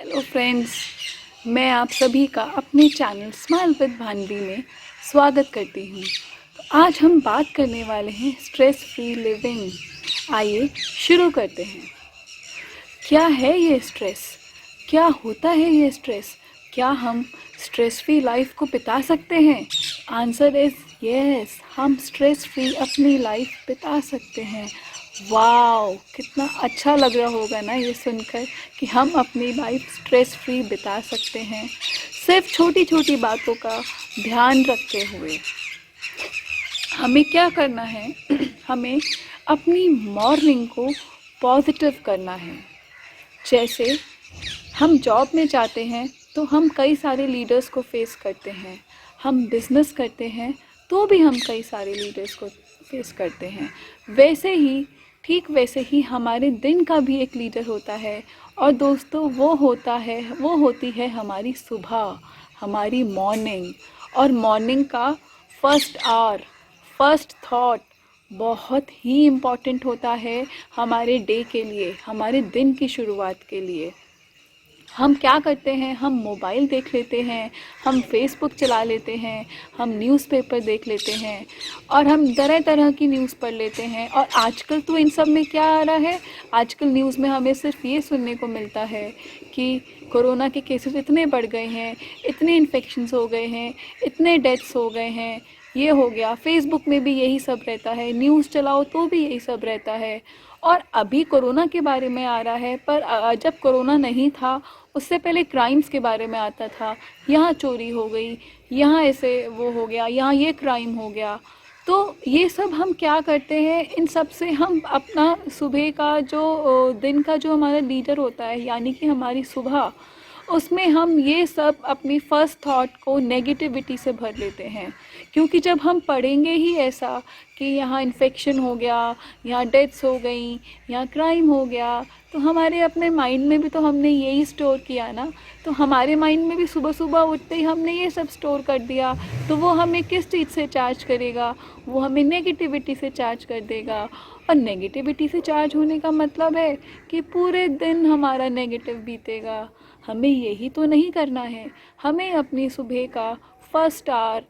Hello friends, मैं आप सभी का अपने चैनल स्माइल विद भानवी में स्वागत करती हूँ। तो आज हम बात करने वाले हैं स्ट्रेस फ्री लिविंग। आइए शुरू करते हैं। क्या है ये स्ट्रेस? क्या होता है ये स्ट्रेस? क्या हम स्ट्रेस फ्री लाइफ को बिता सकते हैं? आंसर इज़ यस, हम स्ट्रेस फ्री अपनी लाइफ बिता सकते हैं। वाओ, कितना अच्छा लग रहा होगा ना ये सुनकर कि हम अपनी लाइफ स्ट्रेस फ्री बिता सकते हैं, सिर्फ छोटी छोटी बातों का ध्यान रखते हुए। हमें क्या करना है? हमें अपनी मॉर्निंग को पॉजिटिव करना है। जैसे हम जॉब में जाते हैं तो हम कई सारे लीडर्स को फेस करते हैं, हम बिज़नेस करते हैं तो भी हम कई सारे लीडर्स को फेस करते हैं। ठीक वैसे ही हमारे दिन का भी एक लीडर होता है। और दोस्तों, वो होती है हमारी सुबह, हमारी मॉर्निंग। और मॉर्निंग का फर्स्ट आवर, फर्स्ट थॉट बहुत ही इम्पॉर्टेंट होता है हमारे डे के लिए, हमारे दिन की शुरुआत के लिए। हम क्या करते हैं? हम मोबाइल देख लेते हैं, हम फेसबुक चला लेते हैं, हम न्यूज़पेपर देख लेते हैं और हम तरह तरह की न्यूज़ पढ़ लेते हैं। और आजकल तो इन सब में क्या आ रहा है? आजकल न्यूज़ में हमें सिर्फ ये सुनने को मिलता है कि कोरोना के केसेस इतने बढ़ गए हैं, इतने इन्फेक्शंस हो गए हैं, इतने डेथ्स हो गए हैं, ये हो गया। फेसबुक में भी यही सब रहता है, न्यूज़ चलाओ तो भी यही सब रहता है। और अभी कोरोना के बारे में आ रहा है, पर जब कोरोना नहीं था उससे पहले क्राइम्स के बारे में आता था। यहाँ चोरी हो गई, यहाँ ऐसे वो हो गया, यहाँ ये क्राइम हो गया। तो ये सब हम क्या करते हैं? इन सब से हम अपना सुबह का जो दिन का जो हमारा लीडर होता है, यानी कि हमारी सुबह, उसमें हम ये सब अपनी फर्स्ट थॉट को नेगेटिविटी से भर लेते हैं। क्योंकि जब हम पढ़ेंगे ही ऐसा कि यहाँ इन्फेक्शन हो गया, यहाँ डेथ्स हो गई, यहाँ क्राइम हो गया, तो हमारे अपने माइंड में भी तो हमने यही स्टोर किया ना। तो हमारे माइंड में भी सुबह सुबह उठते ही हमने ये सब स्टोर कर दिया, तो वो हमें किस चीज़ से चार्ज करेगा? वो हमें नेगेटिविटी से चार्ज कर देगा। और नेगेटिविटी से चार्ज होने का मतलब है कि पूरे दिन हमारा नेगेटिव बीतेगा। हमें यही तो नहीं करना है। हमें अपनी सुबह का फर्स्ट आवर,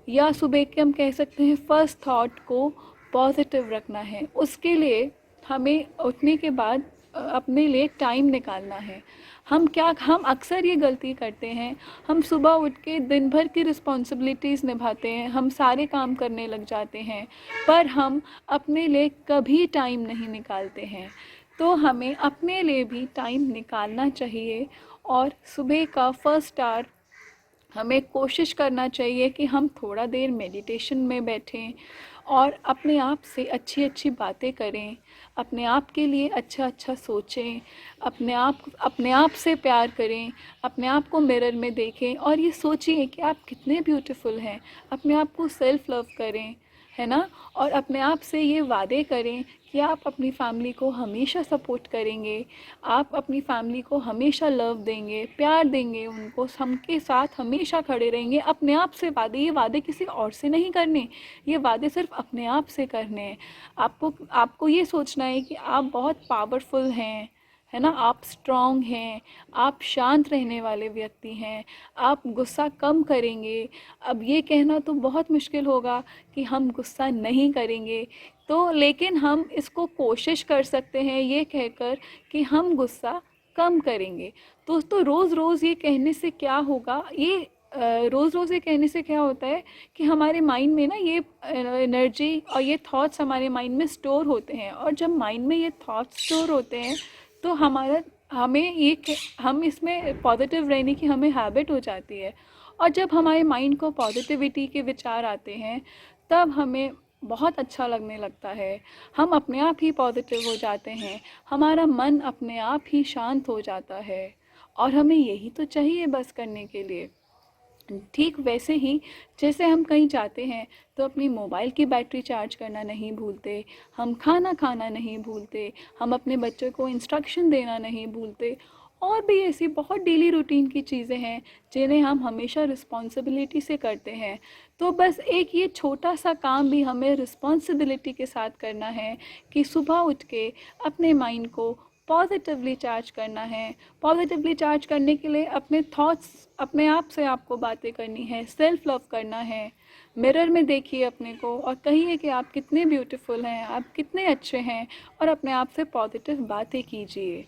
या सुबह के हम कह सकते हैं फर्स्ट थॉट को पॉजिटिव रखना है। उसके लिए हमें उठने के बाद अपने लिए टाइम निकालना है। हम अक्सर ये गलती करते हैं, हम सुबह उठ के दिन भर की रिस्पॉन्सिबिलिटीज़ निभाते हैं, हम सारे काम करने लग जाते हैं, पर हम अपने लिए कभी टाइम नहीं निकालते हैं। तो हमें अपने लिए भी टाइम निकालना चाहिए। और सुबह का फर्स्ट आवर हमें कोशिश करना चाहिए कि हम थोड़ा देर मेडिटेशन में बैठें और अपने आप से अच्छी अच्छी बातें करें, अपने आप के लिए अच्छा अच्छा सोचें, अपने आप से प्यार करें, अपने आप को मिरर में देखें और ये सोचिए कि आप कितने ब्यूटीफुल हैं। अपने आप को सेल्फ लव करें, है ना। और अपने आप से ये वादे करें कि आप अपनी फैमिली को हमेशा सपोर्ट करेंगे, आप अपनी फैमिली को हमेशा लव देंगे, प्यार देंगे, उनको सबके साथ हमेशा खड़े रहेंगे। अपने आप से वादे, ये वादे किसी और से नहीं करने, ये वादे सिर्फ अपने आप से करने हैं। आपको ये सोचना है कि आप बहुत पावरफुल हैं, है ना, आप स्ट्रॉन्ग हैं, आप शांत रहने वाले व्यक्ति हैं, आप गुस्सा कम करेंगे। अब ये कहना तो बहुत मुश्किल होगा कि हम गुस्सा नहीं करेंगे, तो लेकिन हम इसको कोशिश कर सकते हैं ये कहकर कि हम गुस्सा कम करेंगे। दोस्तों, रोज़ रोज़ ये कहने से क्या होगा? रोज़ रोज़ ये कहने से क्या होता है कि हमारे माइंड में ना ये एनर्जी और ये थॉट्स हमारे माइंड में स्टोर होते हैं। और जब माइंड में ये थॉट्स स्टोर होते हैं तो हम इसमें पॉजिटिव रहने की हमें हैबिट हो जाती है। और जब हमारे माइंड को पॉजिटिविटी के विचार आते हैं तब हमें बहुत अच्छा लगने लगता है। हम अपने आप ही पॉजिटिव हो जाते हैं, हमारा मन अपने आप ही शांत हो जाता है। और हमें यही तो चाहिए बस करने के लिए। ठीक वैसे ही जैसे हम कहीं जाते हैं तो अपनी मोबाइल की बैटरी चार्ज करना नहीं भूलते, हम खाना खाना नहीं भूलते, हम अपने बच्चों को इंस्ट्रक्शन देना नहीं भूलते। और भी ऐसी बहुत डेली रूटीन की चीज़ें हैं जिन्हें हम हमेशा रिस्पॉन्सिबिलिटी से करते हैं। तो बस एक ये छोटा सा काम भी हमें रिस्पॉन्सिबिलिटी के साथ करना है कि सुबह उठ के अपने माइंड को पॉजिटिवली चार्ज करना है। पॉजिटिवली चार्ज करने के लिए अपने थॉट्स, अपने आप से आपको बातें करनी है, सेल्फ लव करना है। मिरर में देखिए अपने को और कहिए कि आप कितने ब्यूटीफुल हैं, आप कितने अच्छे हैं, और अपने आप से पॉजिटिव बातें कीजिए।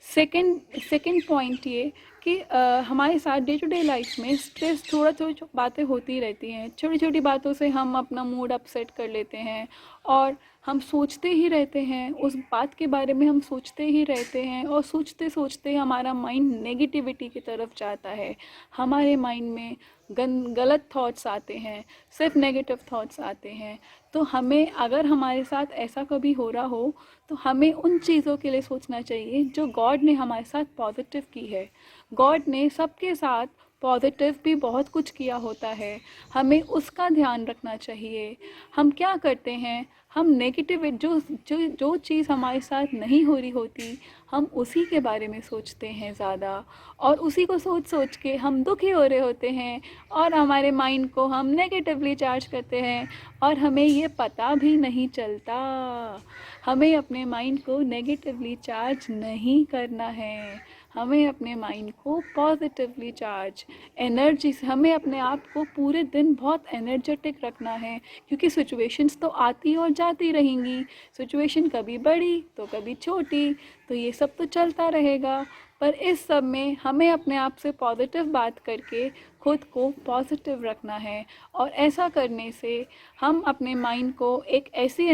सेकंड पॉइंट ये कि हमारे साथ डे टू डे लाइफ में स्ट्रेस थोड़ा थोड़ी बातें होती रहती हैं। छोटी छोटी बातों से हम अपना मूड अपसेट कर लेते हैं और हम सोचते ही रहते हैं, उस बात के बारे में हम सोचते ही रहते हैं, और सोचते सोचते हमारा माइंड नेगेटिविटी की तरफ जाता है। हमारे माइंड में गलत थॉट्स आते हैं, सिर्फ नेगेटिव थॉट्स आते हैं। तो हमें, अगर हमारे साथ ऐसा कभी हो रहा हो, तो हमें उन चीज़ों के लिए सोचना चाहिए जो गॉड ने हमारे साथ पॉजिटिव की है। गॉड ने सबके साथ पॉजिटिव भी बहुत कुछ किया होता है, हमें उसका ध्यान रखना चाहिए। हम क्या करते हैं, हम नेगेटिव जो चीज़ हमारे साथ नहीं हो रही होती, हम उसी के बारे में सोचते हैं ज़्यादा, और उसी को सोच सोच के हम दुखी हो रहे होते हैं, और हमारे माइंड को हम नेगेटिवली चार्ज करते हैं, और हमें ये पता भी नहीं चलता। हमें अपने माइंड को नेगेटिवली चार्ज नहीं करना है, हमें अपने माइंड को पॉजिटिवली चार्ज, एनर्जी से, हमें अपने आप को पूरे दिन बहुत एनर्जेटिक रखना है, क्योंकि सिचुएशंस तो आती और जाती रहेंगी। सिचुएशन कभी बड़ी तो कभी छोटी, तो ये सब तो चलता रहेगा। पर इस सब में हमें अपने आप से पॉजिटिव बात करके खुद को पॉजिटिव रखना है, और ऐसा करने से हम अपने माइंड को एक ऐसी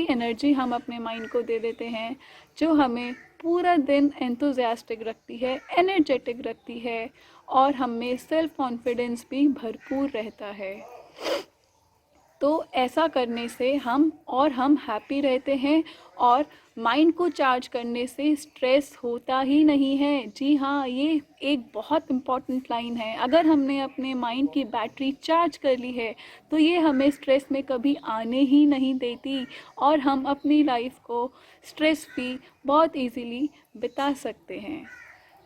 एनर्जी हम अपने माइंड को दे देते हैं जो हमें पूरा दिन एंथुजियास्टिक रखती है, एनर्जेटिक रखती है, और हमें सेल्फ कॉन्फिडेंस भी भरपूर रहता है। तो ऐसा करने से हम हैप्पी रहते हैं, और माइंड को चार्ज करने से स्ट्रेस होता ही नहीं है। जी हाँ, ये एक बहुत इम्पॉर्टेंट लाइन है। अगर हमने अपने माइंड की बैटरी चार्ज कर ली है, तो ये हमें स्ट्रेस में कभी आने ही नहीं देती, और हम अपनी लाइफ को स्ट्रेस फ्री बहुत इजीली बिता सकते हैं।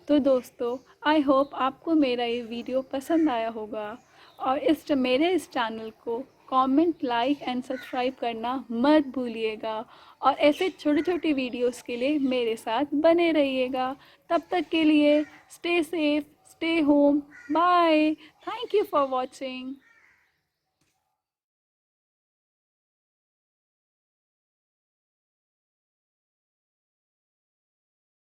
तो दोस्तों, आई होप आपको मेरा ये वीडियो पसंद आया होगा, और मेरे इस चैनल को कमेंट, लाइक एंड सब्सक्राइब करना मत भूलिएगा, और ऐसे छोटे छोटे वीडियोस के लिए मेरे साथ बने रहिएगा। तब तक के लिए stay safe, stay home, bye, thank you for watching.